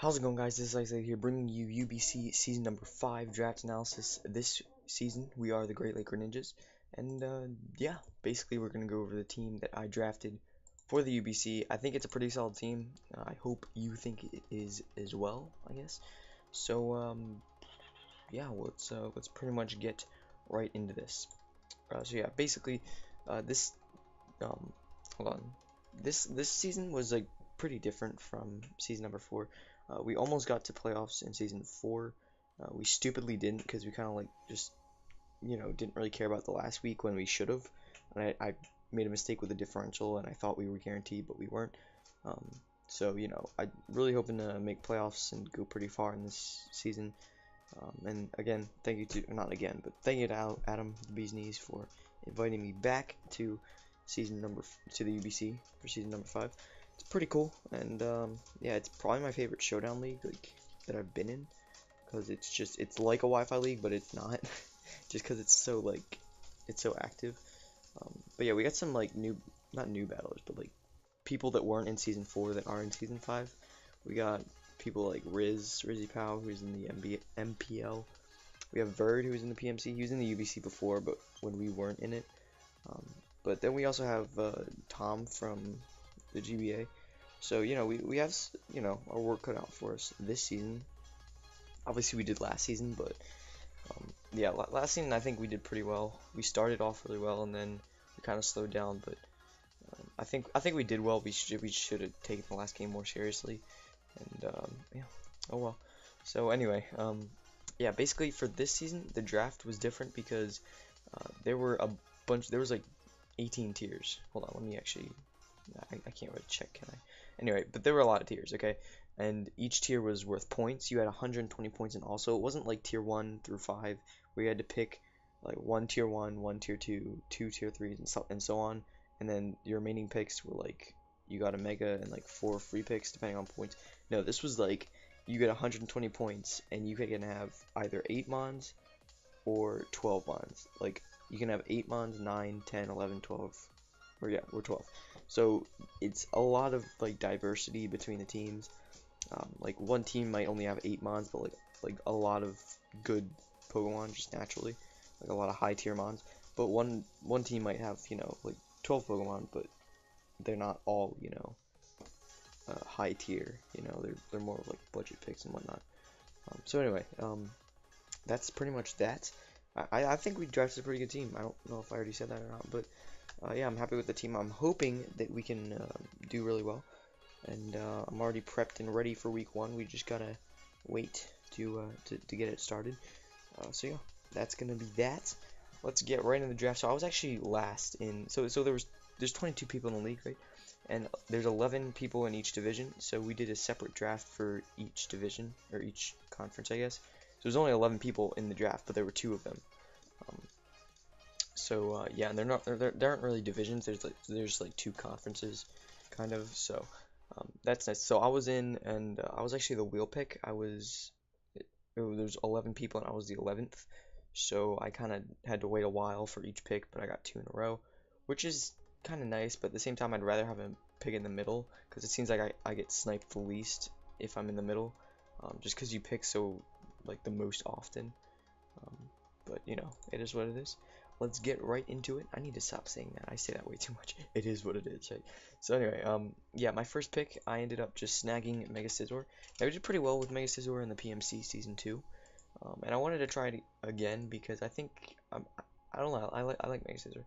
How's it going, guys? This is Isaiah here, bringing you UBC Season number 5 Draft Analysis. This season, we are the Great Lake Ninjas, and yeah, basically we're going to go over the team that I drafted for the UBC. I think it's a pretty solid team. I hope you think it is as well, I guess. So, yeah, let's pretty much get right into this. So yeah, basically, this um, hold on, this season was like pretty different from season number 4. We almost got to playoffs in season 4. We stupidly didn't because we kind of like just didn't really care about the last week when we should have. And I made a mistake with the differential and I thought we were guaranteed, but we weren't. Um, so I'm really hoping to make playoffs and go pretty far in this season. And again, thank you to, not again, but thank you to Adam the Bee's Knees for inviting me back to to the UBC for season number 5. It's pretty cool, and yeah, it's probably my favorite showdown league that I've been in, because it's like a Wi-Fi league, but it's not, just because it's so active. But yeah, we got some like not new battlers, but like people that weren't in season 4 that are in season 5. We got people like Rizzy Pow, who's in the MPL. We have Verd, who's in the PMC. He was in the UBC before, but when we weren't in it. But then we also have Tom from the GBA. So, we have, our work cut out for us this season. Obviously, we did last season, but yeah, last season I think we did pretty well. We started off really well, and then we kind of slowed down. But I think we did well. We should have taken the last game more seriously. And yeah, oh well. So anyway, yeah, basically for this season the draft was different because there were there was like 18 tiers. Hold on, let me actually. I can't really check, can I? Anyway, but there were a lot of tiers, okay? And each tier was worth points. You had 120 points in all, so it wasn't like tier 1 through 5 where you had to pick like one tier 1, one tier 2, two tier 3s, and so on. And then your remaining picks were like you got a mega and like 4 free picks depending on points. No, this was like you get 120 points and you can have either 8 mons or 12 mons. Like you can have 8 mons, 9, 10, 11, 12. Or yeah, we're 12. So it's a lot of like diversity between the teams. Like one team might only have 8 mons, but like a lot of good Pokemon just naturally, like a lot of high tier mons. But one team might have like 12 Pokemon, but they're not all high tier. They're more of like budget picks and whatnot. So anyway, that's pretty much that. I think we drafted a pretty good team. I don't know if I already said that or not, but yeah, I'm happy with the team. I'm hoping that we can do really well, and I'm already prepped and ready for week 1. We just gotta wait to get it started. So yeah, that's gonna be that. Let's get right into the draft. So I was actually last in. So there's 22 people in the league, right? And there's 11 people in each division. So we did a separate draft for each division or each conference, I guess. So there's only 11 people in the draft, but there were 2 of them. So yeah, and there aren't really divisions. There's like 2 conferences, kind of. So that's nice. So I was in, and I was actually the wheel pick. There's 11 people, and I was the 11th. So I kind of had to wait a while for each pick, but I got 2 in a row, which is kind of nice. But at the same time, I'd rather have a pick in the middle because it seems like I get sniped the least if I'm in the middle, just because you pick so like the most often. But it is what it is. Let's get right into it. I need to stop saying that. I say that way too much. It is what it is, right? So anyway, yeah, my first pick, I ended up just snagging Mega Scizor. I did pretty well with Mega Scizor in the PMC Season 2. And I wanted to try it again because I think, I don't know, I like Mega Scizor.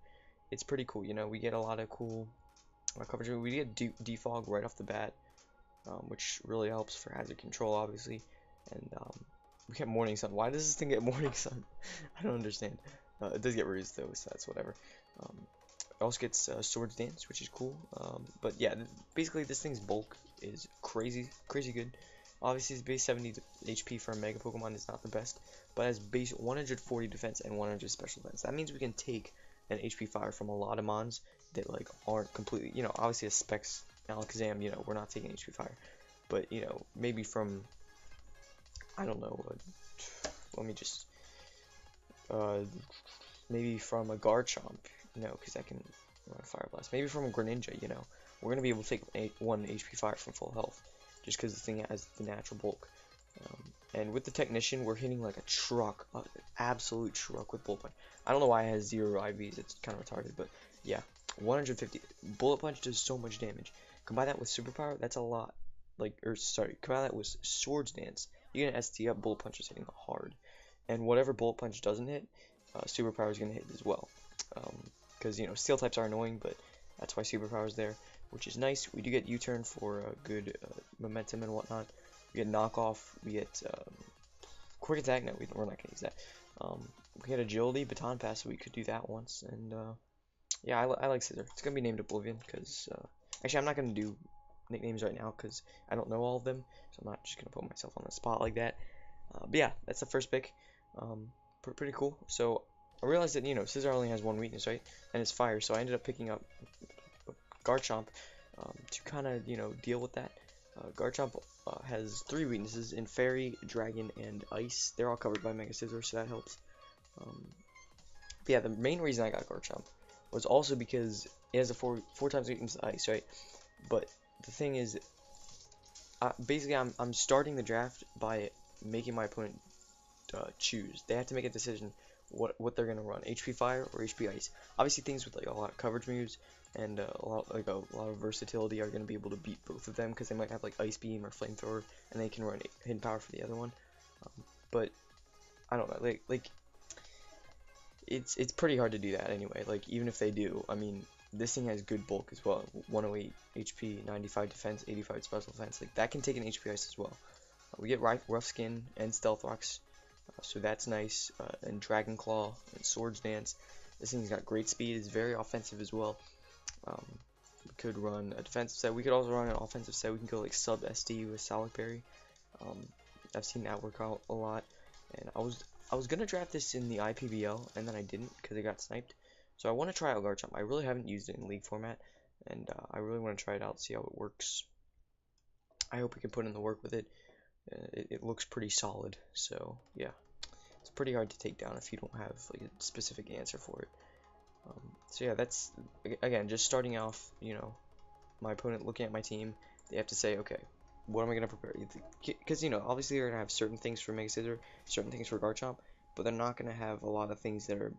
It's pretty cool, we get a lot of cool coverage. We get defog right off the bat, which really helps for hazard control, obviously. And we get Morning Sun. Why does this thing get Morning Sun? I don't understand. It does get Ruse though, so that's whatever. It also gets Swords Dance, which is cool. But yeah, basically this thing's bulk is crazy good. Obviously, its base 70 HP for a Mega Pokemon is not the best, but has base 140 defense and 100 special defense. That means we can take an HP fire from a lot of mons that like aren't completely, obviously a Specs Alakazam, we're not taking HP fire, but maybe from, I don't know, let me just, maybe from a Garchomp, because I can run Fire Blast. Maybe from a Greninja, we're gonna be able to take 1 HP fire from full health. just because the thing has the natural bulk. And with the Technician, we're hitting like a truck, an absolute truck with Bullet Punch. I don't know why it has 0 IVs, it's kind of retarded, but yeah, 150. Bullet Punch does so much damage. Combine that with Superpower, that's a lot. Combine that with Swords Dance, you get an ST up, Bullet Punch is hitting hard. And whatever Bullet Punch doesn't hit, Superpower is going to hit as well. Because, Steel types are annoying, but that's why Superpower is there, which is nice. We do get U-Turn for good momentum and whatnot. We get Knockoff, we get Quick Attack. No, we're not going to use that. We get Agility, Baton Pass, so we could do that once. And yeah, I like Scissor. It's going to be named Oblivion, because actually I'm not going to do nicknames right now, because I don't know all of them, so I'm not just going to put myself on the spot like that. But yeah, that's the first pick. Pretty cool. So I realized that, Scissor only has one weakness, right? And it's fire, so I ended up picking up Garchomp to kind of, deal with that. Garchomp has 3 weaknesses in Fairy, Dragon, and Ice. They're all covered by Mega Scissor, so that helps. But yeah, the main reason I got Garchomp was also because it has a 4 times weakness to Ice, right? But the thing is, basically I'm starting the draft by making my opponent choose. They have to make a decision what they're gonna run, HP Fire or HP Ice. Obviously, things with like a lot of coverage moves and a lot of versatility are gonna be able to beat both of them because they might have like Ice Beam or Flamethrower, and they can run Hidden Power for the other one. But I don't know, like it's pretty hard to do that anyway. Like even if they do, I mean, this thing has good bulk as well. 108 HP, 95 defense, 85 special defense. Like that can take an HP Ice as well. We get Rough Skin and Stealth Rocks. So that's nice, and Dragon Claw and Swords Dance. This thing's got great speed, it's very offensive as well. We could run a defensive set, we could also run an offensive set. We can go like sub SD with Salic Berry. I've seen that work out a lot, and I was gonna draft this in the IPBL, and then I didn't because it got sniped. So I want to try out Garchomp. I really haven't used it in League format, and I really want to try it out, see how it works. I hope we can put in the work with it. It looks pretty solid, so yeah. It's pretty hard to take down if you don't have like a specific answer for it. So yeah, that's again just starting off. My opponent looking at my team, they have to say, okay, what am I gonna prepare? Because obviously they're gonna have certain things for Mega Scissor, certain things for Garchomp, but they're not gonna have a lot of things that are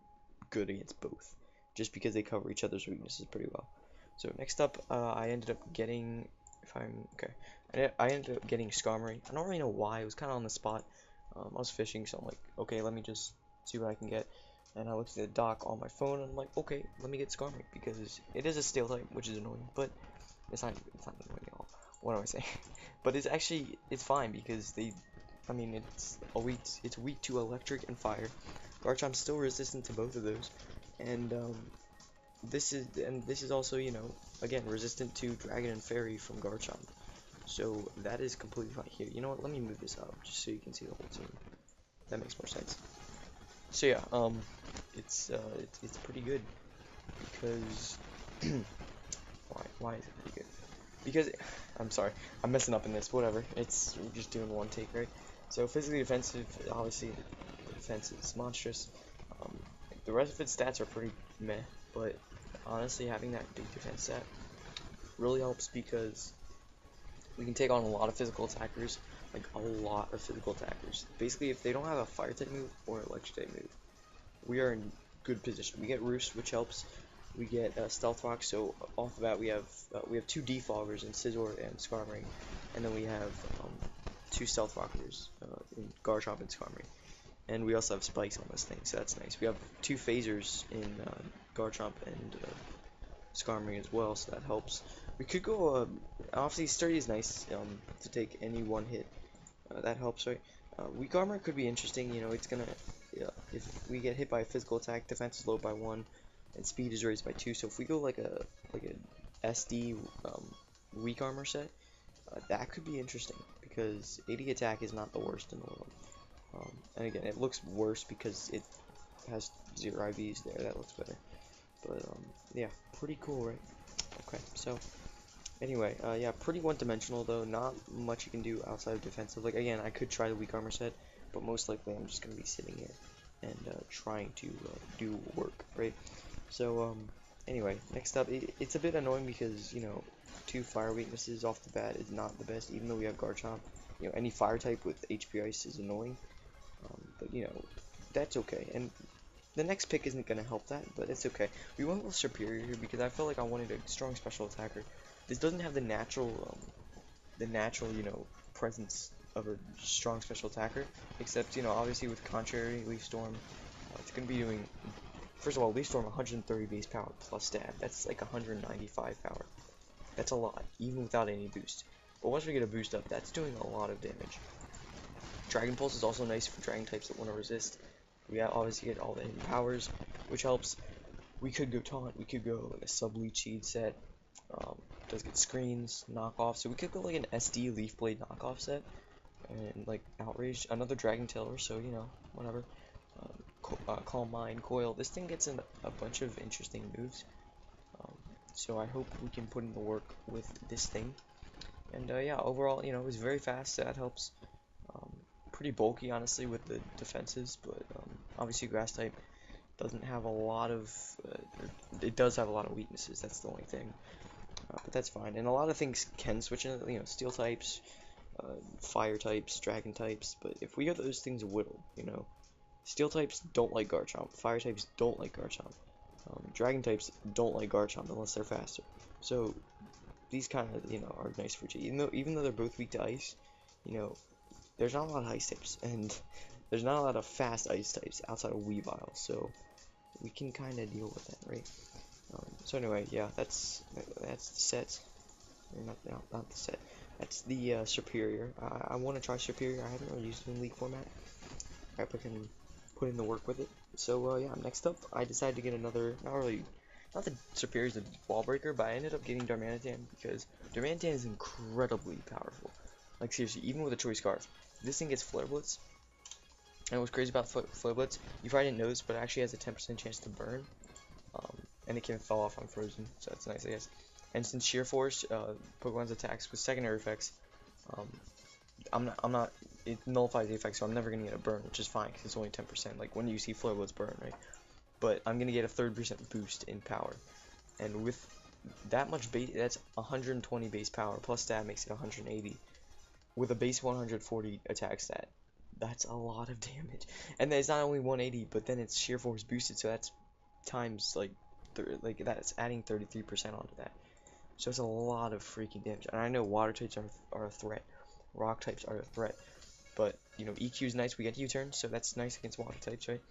good against both, just because they cover each other's weaknesses pretty well. So next up, I ended up getting, I ended up getting Skarmory. I don't really know why. It was kind of on the spot. I was fishing, so I'm like, okay, let me just see what I can get. And I looked at the dock on my phone, and I'm like, okay, let me get Skarmory, because it is a Steel type, which is annoying, but it's not annoying at all. What am I saying? But it's fine, because it's weak to Electric and Fire. Garchomp's still resistant to both of those, and this is also, again, resistant to Dragon and Fairy from Garchomp. So that is completely fine here. You know what? Let me move this up just so you can see the whole team. That makes more sense. So yeah, it's pretty good because why is it pretty good? Because I'm sorry, I'm messing up in this. Whatever. We're just doing one take, right? So physically defensive, obviously the defense is monstrous. The rest of its stats are pretty meh, but honestly, having that big defense stat really helps because we can take on a lot of physical attackers, like a lot of physical attackers. Basically, if they don't have a fire type move or electric type move, we are in good position. We get Roost, which helps. We get Stealth Rock, so off the bat we have 2 Defoggers in Scizor and Skarmory, and then we have 2 Stealth Rockers in Garchomp and Skarmory. And we also have Spikes on this thing, so that's nice. We have 2 Phasers in Garchomp and Skarmory as well, so that helps. We could go, obviously Sturdy is nice to take any one hit. That helps, right? Weak Armor could be interesting, it's gonna, if we get hit by a physical attack, defense is low by 1, and speed is raised by 2. So if we go like a SD weak armor set, that could be interesting, because 80 attack is not the worst in the world. And again, it looks worse because it has 0 IVs there. That looks better. But yeah, pretty cool, right? Okay, so anyway, yeah, pretty one-dimensional though. Not much you can do outside of defensive. Like again, I could try the weak armor set, but most likely I'm just gonna be sitting here and trying to do work, right? So Anyway, next up, it's a bit annoying because, you know, 2 fire weaknesses off the bat is not the best, even though we have Garchomp. You know, any fire type with HP Ice is annoying, but, you know, that's okay. And the next pick isn't going to help that, but it's okay. We went with Superior here because I felt like I wanted a strong special attacker. This doesn't have the natural, you know, presence of a strong special attacker, except, you know, obviously with Contrary, Leaf Storm, it's going to be doing, first of all, Leaf Storm 130 base power plus stab. That's like 195 power. That's a lot, even without any boost. But once we get a boost up, that's doing a lot of damage. Dragon Pulse is also nice for dragon types that want to resist. We obviously get all the hidden powers, which helps. We could go Taunt, we could go like a Sub-Leech Seed set. Does get screens, knockoff, so we could go like an SD Leaf Blade knockoff set, and like Outrage, another Dragon Tailor, so you know, whatever. Calm Mind, Coil, this thing gets in a bunch of interesting moves, so I hope we can put in the work with this thing. And yeah, overall, you know, it was very fast, so that helps. Pretty bulky, honestly, with the defenses, but obviously Grass type doesn't have a lot of, it does have a lot of weaknesses, that's the only thing. But that's fine, and a lot of things can switch in, you know, Steel types, Fire types, Dragon types, but if we get those things whittled, you know, Steel types don't like Garchomp, Fire types don't like Garchomp, Dragon types don't like Garchomp unless they're faster. So these kind of, you know, are nice for G. Even though they're both weak to Ice, you know, there's not a lot of Ice types, and there's not a lot of fast Ice types outside of Weavile, so we can kind of deal with that, right? So anyway, yeah, that's the set. Not the set. That's the Superior. I want to try Superior. I haven't really used it in League format. I can put in the work with it. So yeah, next up, I decided to get another. Not that Superior is a wall breaker, but I ended up getting Darmanitan because Darmanitan is incredibly powerful. Like seriously, even with a Choice Scarf, this thing gets Flare Blitz. And what's crazy about Flare Blitz, you probably didn't know this, but it actually has a 10% chance to burn. And it can fall off on Frozen, so that's nice, I guess. And since Sheer Force, Pokemon's attacks with secondary effects, it nullifies the effect, so I'm never gonna get a burn, which is fine, because it's only 10%, like when you see Flare Blitz burn, right? But I'm gonna get a 30% boost in power, and with that much base, that's 120 base power, plus stat makes it 180, with a base 140 attack stat. That's a lot of damage, and then it's not only 180, but then it's Sheer Force boosted, so that's times like that's adding 33% onto that. So it's a lot of freaking damage. And I know water types are a threat, rock types are a threat, but you know, EQ is nice. We get U-turn, so that's nice against water types, right?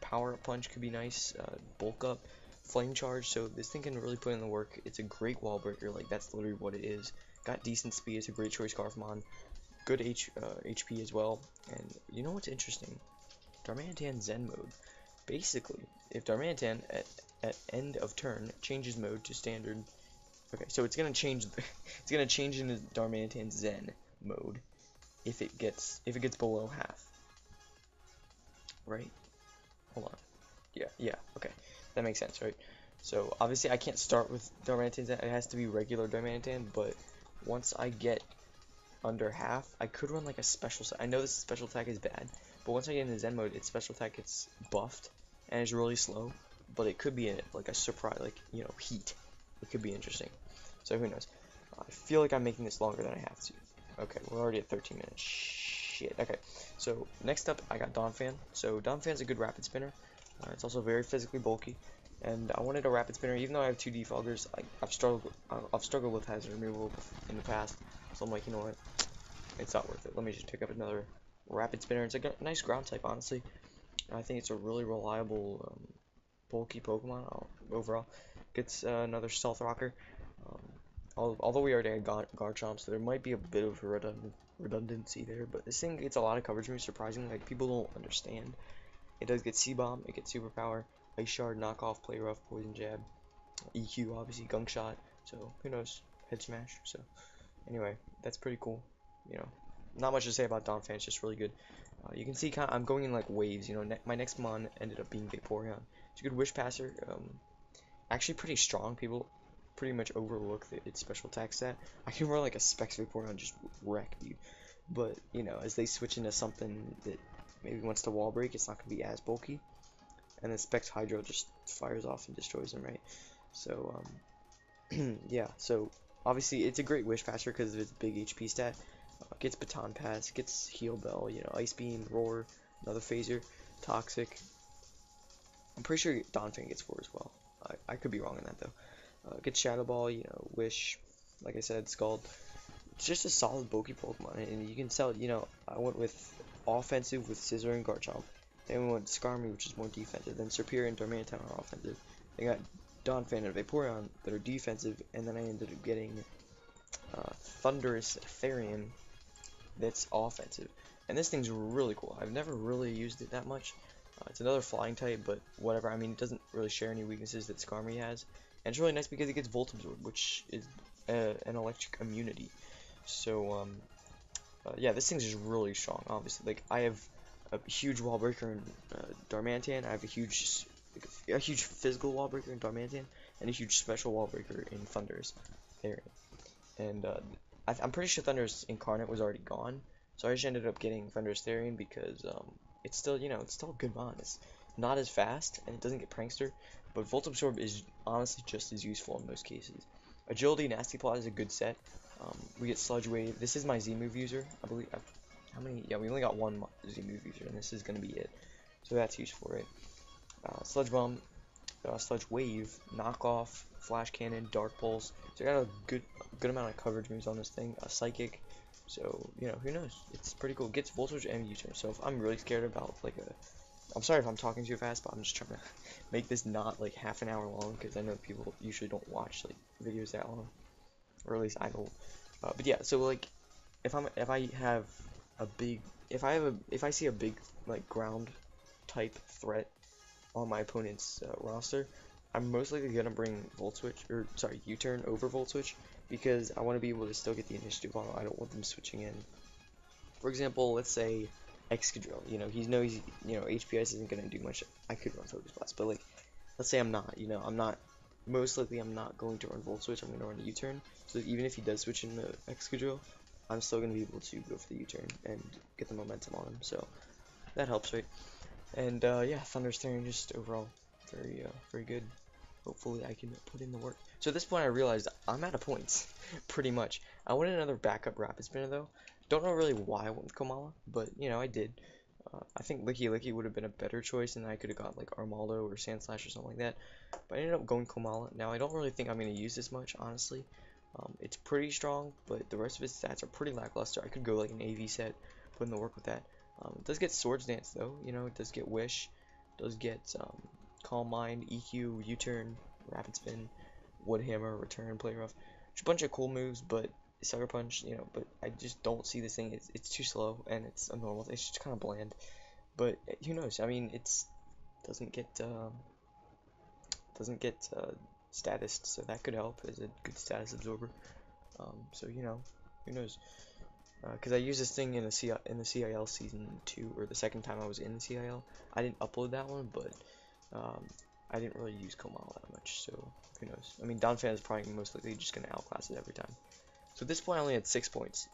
Power up punch could be nice. Bulk up, flame charge. So this thing can really put in the work. It's a great wall breaker. Like that's literally what it is. Got decent speed. It's a great choice Scarfmon. Good HP as well. And you know what's interesting? Darmanitan Zen mode. Basically, if Darmanitan at end of turn changes mode to standard, okay, so it's gonna change. It's gonna change into Darmanitan Zen mode if it gets below half. Right? Hold on. Yeah. Okay, that makes sense, right? So obviously I can't start with Darmanitan Zen. It has to be regular Darmanitan. But once I get under half, I could run like a special. I know this special attack is bad, but once I get into Zen mode, its special attack gets buffed and it's really slow. But it could be in like a surprise, like, you know, heat. It could be interesting. So who knows? I feel like I'm making this longer than I have to. Okay, we're already at 13 minutes. Shit. Okay, so next up I got Donphan. So Donphan's a good rapid spinner. It's also very physically bulky, and I wanted a rapid spinner. Even though I have 2 defoggers, I've struggled with hazard removal in the past. So I'm like, you know what? It's not worth it. Let me just pick up another rapid spinner. It's like a nice ground type, honestly. I think it's a really reliable, bulky Pokemon overall. Gets another Stealth Rocker. Although we already had Garchomp, so there might be a bit of redundancy there. But this thing gets a lot of coverage moves, surprisingly. Like, people don't understand. It does get C-Bomb, it gets Superpower, Ice Shard, Knockoff, Play Rough, Poison Jab, EQ, obviously, Gunk Shot. So, who knows? Head Smash. So, anyway, that's pretty cool. You know, not much to say about Donphan, it's just really good. You can see I'm going in like waves. You know, my next mon ended up being Vaporeon. It's a good Wish Passer. Actually pretty strong. People pretty much overlook its special attack stat. I can run like a Specs Vaporeon and just wreck dude. But, you know, as they switch into something that maybe wants to wall break, it's not going to be as bulky. and then Specs Hydro just fires off and destroys them, right? So yeah, so obviously it's a great Wish Passer because of its big HP stat. Gets Baton Pass, gets Heal Bell, you know, Ice Beam, Roar, another Phaser, Toxic. I'm pretty sure Donphan gets 4 as well. I could be wrong on that though. Gets Shadow Ball, you know, Wish, like I said, Scald. It's just a solid bulky Pokemon, and you can tell, you know, I went with offensive with Scizor and Garchomp. Then we went Skarmory, which is more defensive. Then Serperior and Darmanitan are offensive. They got Donphan and Vaporeon that are defensive, and then I ended up getting Thundurus Therian that's offensive. And this thing's really cool. I've never really used it that much. It's another flying type, but whatever. I mean, it doesn't really share any weaknesses that Skarmory has. And it's really nice because it gets Volt Absorb, which is an electric immunity. So, yeah, this thing's just really strong, obviously. Like, I have a huge wall breaker in Darmanitan. I have a huge physical wall breaker in Darmanitan, and a huge special wall breaker in Thundurus Therian. And I'm pretty sure Thundurus Incarnate was already gone, so I just ended up getting Thundurus Therian because it's still, you know, it's still a good mon. It's not as fast, and it doesn't get Prankster, but Volt Absorb is honestly just as useful in most cases. Agility Nasty Plot is a good set. We get Sludge Wave. This is my Z move user, I believe. How many? Yeah, we only got one Z move user, and this is gonna be it. So that's useful, right? Sludge Bomb, Sludge Wave, Knockoff, Flash Cannon, Dark Pulse. So I got a good amount of coverage moves on this thing. Psychic. So, you know, who knows? It's pretty cool. It gets Voltage and U-turn. So if I'm really scared about like I'm sorry if I'm talking too fast, but I'm just trying to make this not like half an hour long because I know people usually don't watch like videos that long, or at least I don't. But yeah, so like if I have a big if I see a big like ground type threat on my opponent's roster, I'm most likely gonna bring Volt Switch, or sorry, U-turn over Volt Switch, because I want to be able to still get the initiative on. I don't want them switching in. For example, let's say Excadrill. You know, he's you know, HPS isn't gonna do much. I could run Focus Blast, but like, let's say I'm not. You know, most likely I'm not going to run Volt Switch. I'm gonna run a U-turn. So even if he does switch into Excadrill, I'm still gonna be able to go for the U-turn and get the momentum on him. So that helps, right? And yeah, Thunder's Therian just overall very good. Hopefully I can put in the work. So at this point I realized I'm out of points, pretty much. I wanted another backup Rapid Spinner though. Don't know really why I went with Komala, but you know, I did. I think Licky would have been a better choice, and I could have got like Armaldo or Sandslash or something like that. But I ended up going Komala. Now I don't really think I'm going to use this much, honestly. It's pretty strong, but the rest of its stats are pretty lackluster. I could go like an AV set, put in the work with that. It does get Swords Dance though, you know, it does get Wish, it does get Calm Mind, EQ, U-turn, Rapid Spin, Wood Hammer, Return, Play Rough. Just a bunch of cool moves, but Sucker Punch, you know, but I just don't see this thing. It's too slow, and it's a normal. It's just kind of bland. But who knows? I mean, it's doesn't get status, so that could help as a good status absorber. So you know, who knows? Because I used this thing in the CIL season 2, or the second time I was in the CIL. I didn't upload that one, but I didn't really use Komala that much, so who knows? I mean, Donphan is probably most likely just going to outclass it every time. So at this point, I only had 6 points.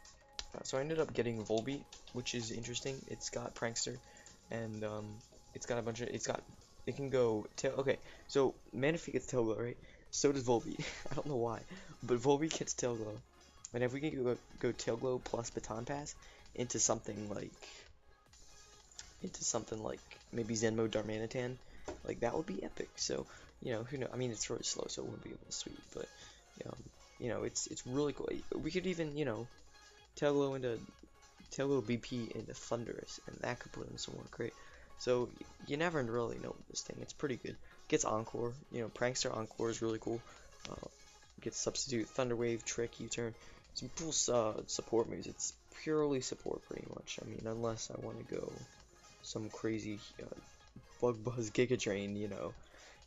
So I ended up getting Volbeat, which is interesting. It's got Prankster, and it's got a bunch of, it can go tail. Okay, so Manaphy gets Tail Glow, right? So does Volbeat. I don't know why, but Volbeat gets Tail Glow. And if we can go Tail Glow plus Baton Pass into something like maybe Zenmo Darmanitan, like that would be epic. So you know, who knows? I mean, it's really slow, so it wouldn't be able to sweep, but you know, it's really cool. We could even, you know, Tail Glow BP into Thundurus, and that could put in some work, right? So you never really know with this thing. It's pretty good. Gets Encore, you know, Prankster Encore is really cool. Gets Substitute, Thunder Wave, Trick, U-turn. Some cool support moves. It's purely support, pretty much. I mean, unless I want to go some crazy Bug Buzz Giga Drain, you know,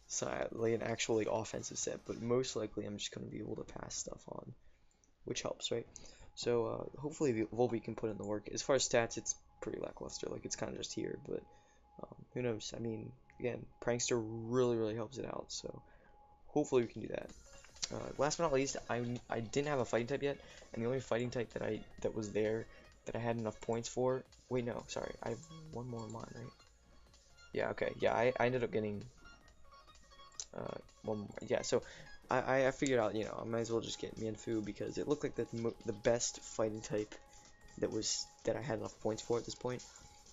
so like an actually offensive set. But most likely, I'm just gonna be able to pass stuff on, which helps, right? So hopefully Volbeat can put in the work. As far as stats, it's pretty lackluster. Like it's kind of just here, but who knows? I mean, again, Prankster really helps it out. So hopefully we can do that. Last but not least, I didn't have a fighting type yet, and the only fighting type that was there that I had enough points for. Wait, no, sorry, I have one more in mind, right? Yeah, okay. Yeah, I ended up getting one more. Yeah, so I figured out, you know, I might as well just get Mianfu because it looked like the best fighting type that I had enough points for at this point.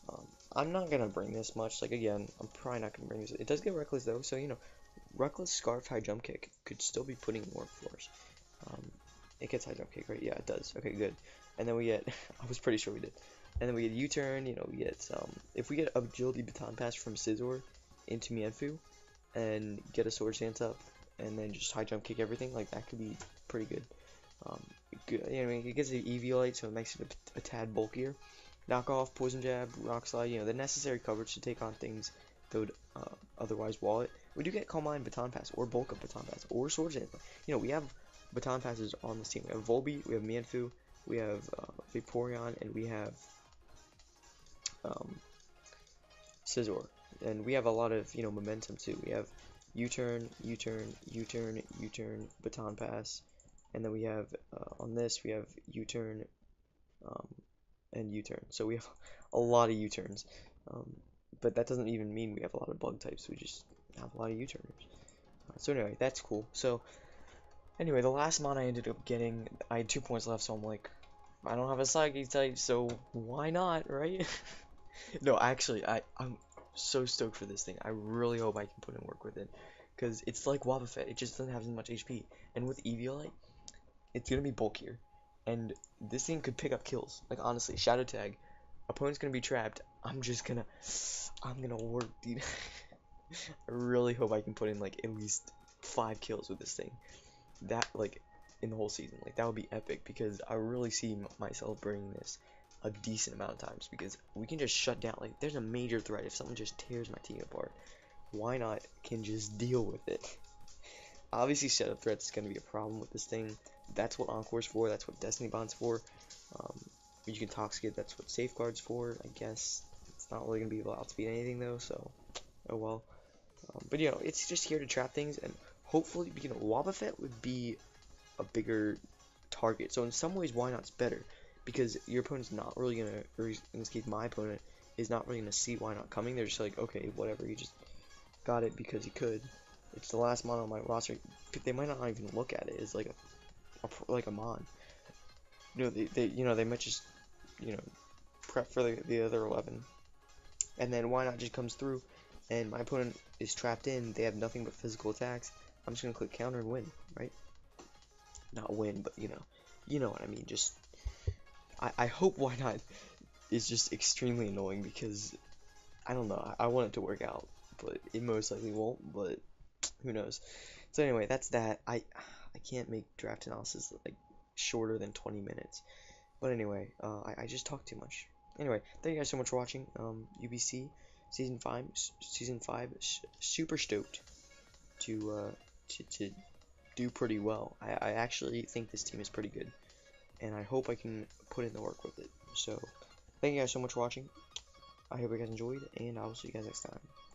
Um, I'm not gonna bring this much. Like again, I'm probably not gonna bring this. It does get reckless though, so you know, reckless scarf high jump kick could still be putting in work for us. Um, it gets high jump kick, right? Yeah, it does. Okay, good. And then we get, I was pretty sure we did. And then we get U-turn. You know, we get if we get agility baton pass from Scizor into Mianfu and get a sword stance up and then just high jump kick everything, like that could be pretty good. Um, good. You know, it gets the Eviolite, so it makes it a tad bulkier. Knock off, poison jab, rock slide, you know, the necessary coverage to take on things that would otherwise wall it. We do get Calm Mind, Baton Pass, or Bulk Up Baton Pass, or Swords Dance. You know, we have Baton Passes on this team. We have Volby, we have Mianfu, we have Vaporeon, and we have um, Scizor. And we have a lot of, you know, momentum too. We have U-turn, U-turn, U-turn, U-turn, Baton Pass, and then we have, on this, we have U-turn, um, and U-turn. So we have a lot of U-turns. Um, but that doesn't even mean we have a lot of bug types. We just have a lot of U-turners. So anyway, that's cool. So anyway, the last mod I ended up getting, I had 2 points left, so I'm like, I don't have a psychic type, so why not, right? No, actually, I'm so stoked for this thing. I really hope I can put in work with it. Because it's like Wobbuffet, it just doesn't have as much HP. And with Eviolite, it's gonna be bulkier. And this thing could pick up kills. Like honestly, Shadow Tag, opponent's gonna be trapped. I'm gonna work, dude. I really hope I can put in like at least 5 kills with this thing. That like in the whole season, like that would be epic because I really see myself bringing this a decent amount of times because we can just shut down. Like there's a major threat if someone just tears my team apart. Why not can just deal with it? Obviously, setup threats is going to be a problem with this thing. That's what Encore's for. That's what Destiny Bond's for. Um, you can Toxicate. That's what Safeguard's for. I guess it's not really going to be able to outspeed anything though. So, oh well. But you know, it's just here to trap things, and hopefully, you know, Wobbuffet would be a bigger target. So in some ways, why not's better because your opponent's not really gonna, or in this case, my opponent is not really gonna see why not coming. They're just like, okay, whatever. He just got it because he could. It's the last mon on my roster. They might not even look at it as like like a mon. You know, they might just, you know, prep for the other 11, and then why not just comes through, and my opponent is trapped in. They have nothing but physical attacks. I'm just gonna click counter and win, right? Not win, but you know what I mean. Just I hope why not is just extremely annoying because I don't know. I want it to work out, but it most likely won't. But who knows? So anyway, that's that. I can't make draft analysis like shorter than 20 minutes. But anyway, I just talked too much. Anyway, thank you guys so much for watching. UBC season 5, super stoked to do pretty well. I actually think this team is pretty good, and I hope I can put in the work with it. So, thank you guys so much for watching. I hope you guys enjoyed, and I will see you guys next time.